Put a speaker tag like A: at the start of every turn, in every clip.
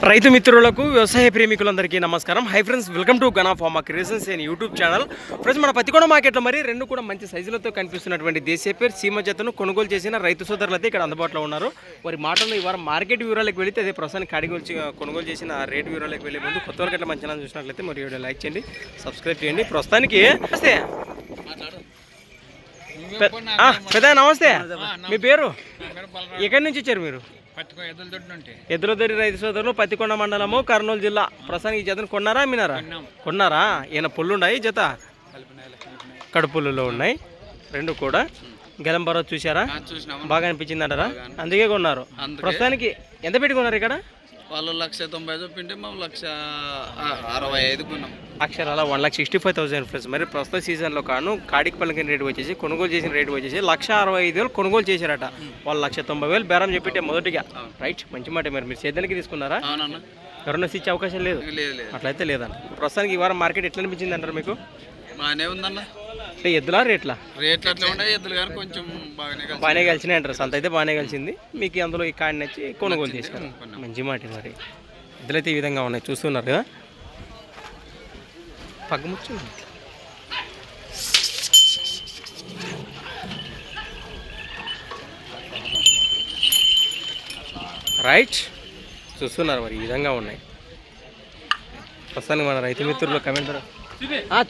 A: రైతు మిత్రులకు వ్యవసాయ ప్రేమికులందరికీ నమస్కారం. Hi friends, welcome to Gana pharma creations and YouTube channel. Friends, మన పత్తికొండ మార్కెట్లో మరి రెండు కూడా మంచి సైజులతో కనిపిస్తున్నటువంటి దేశీయ పేరు సీమ జతను కొనుగోలు చేసిన రైతు సోదరులు అయితే ఇక్కడ అందుబాటులో ఉన్నారు. వారి మాటల్లో ఈ వారం మార్కెట్ వివరాలకు వెళితే అదే ప్రస్తుతానికి కొనుగోలు చేసిన రేటు వివరాలకు వెళ్ళే ముందు కొత్త వరకు ఎట్లా మంచి చూసినట్లయితే మరి వీడియో లైక్ చేయండి, సబ్స్క్రైబ్ చేయండి. ప్రస్తుతానికి పెద్ద నమస్తే, మీ పేరు ఎక్కడి నుంచి వచ్చారు మీరు? ఎద్దులదొడ్డి రైతు సోదరులు, పత్తికొండ మండలము, కర్నూలు జిల్లా. ప్రస్తుతానికి ఈ జతను కొన్నారా అమ్మినారా? కొన్నారా? ఈయన పుల్లు ఉన్నాయి, జత కడుపుల్లో ఉన్నాయి రెండు కూడా. గెలం బరో చూసారా? బాగా అనిపించింది అంటారా? అందుకే కొన్నారు. ప్రస్తుతానికి ఎంత పెట్టుకున్నారు ఇక్కడ?
B: వాళ్ళు 1,90,000 చెప్పింటే మేము 1,65,000 కొన్నాం.
A: అక్షరాల 1,65,000 ఫ్రెండ్స్. మరి ప్రస్తుత సీజన్లో కాను కాడికి పలికిన రేటు వచ్చేసి కొనుగోలు చేసిన రేటు వచ్చేసి 1,65,000 కొనుగోలు చేశారట. వాళ్ళు 1,90,000 బేరం చెప్పితే మొదటిగా. రైట్, మంచి మాట. మరి మీరు సేద్యానికి తీసుకున్నారా? ఎవరన్నా ఇచ్చే అవకాశం లేదు? అట్లయితే లేదంట. ప్రస్తుతానికి ఈ వారం మార్కెట్ ఎట్లా అనిపించింది అంటారు మీకు?
B: బాగానే ఉందన్న.
A: అంటే ఎద్దులా రేట్లా?
B: రేట్లు అట్లా ఉన్నాయి, ఎద్దులు కానీ కొంచెం
A: బాగానే కలిసినాయి అంటారు. సంత అయితే బాగానే కలిసింది. మీకు అందులో ఈ కాడి నచ్చి కొనుగోలు చేశారు. మంచి మాట. మరి ఎద్దులైతే ఈ విధంగా ఉన్నాయి, చూస్తున్నారు కదా. పగ్గముచ్చు రైట్, చూస్తున్నారు మరి ఈ విధంగా ఉన్నాయి. ప్రస్తుతానికి మన రైతు మిత్రులు కమెంట్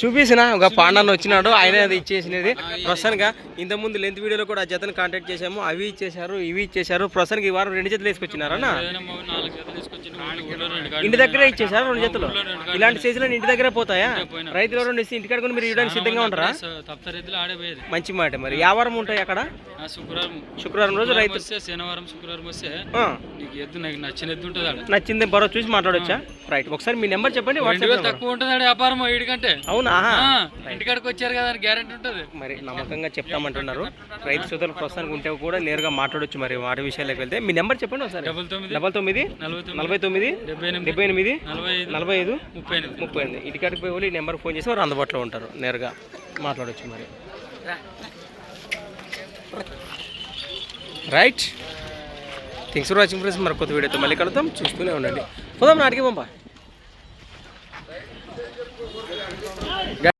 A: చూపిసిన ఒక పాండాన్ని వచ్చినాడు, ఆయన అది ఇచ్చేసినది. ప్రస్తుతానికి ఇంతకుముందు లెంత్ వీడియోలో కూడా ఆ జతను కాంటాక్ట్ చేసాము, అవి ఇచ్చేసారు ఇవి ఇచ్చేసారు. ప్రస్తుతానికి ఈ వారం 2 జతలు వేసుకొచ్చినారన్నా? ఇంటి దగ్గరే ఇచ్చేసారు 2 జతలు. ఇలాంటి సైజులో ఇంటి దగ్గరే పోతాయా? రైతులు 2 ఇస్తే ఇంటికాడ కూడా మీరు ఇవ్వడానికి సిద్ధంగా ఉంటారా? మంచి మాట. మరి ఏ వారం ఉంటాయి అక్కడ? శుక్రవారం రోజు రైతు
C: శనివారం శుక్రవారం వస్తే
A: నచ్చింది బరో చూసి మాట్లాడొచ్చా? రైట్, ఒకసారి మీ నెంబర్ చెప్పండి.
C: తక్కువ ఉంటుంది వ్యాపారం వీడికంటే.
A: అవునా?
C: ఇంటికాడికి వచ్చారు కదా, గ్యారెంటీ ఉంటుంది.
A: మరి నమ్మకంగా చెప్తామంటున్నారు రైతు సోదరులు. ప్రస్తుతానికి ఉంటే కూడా నేరుగా మాట్లాడొచ్చు. మరి వాటి విషయాలకు వెళ్తే మీ నెంబర్ చెప్పండి ఒకసారి.
C: 99
A: 49 78 45
C: 38.
A: ఇంటికాడికి పోయి ఈ నెంబర్ ఫోన్ చేసి వారు అందుబాటులో ఉంటారు, నేరుగా మాట్లాడొచ్చు. మరి right, thanks for watching friends. మరి కొత్త వీడియోతో మళ్ళీ కలుద్దాం, చూస్తూనే ఉండండి. పోదాం నాటికి పంప.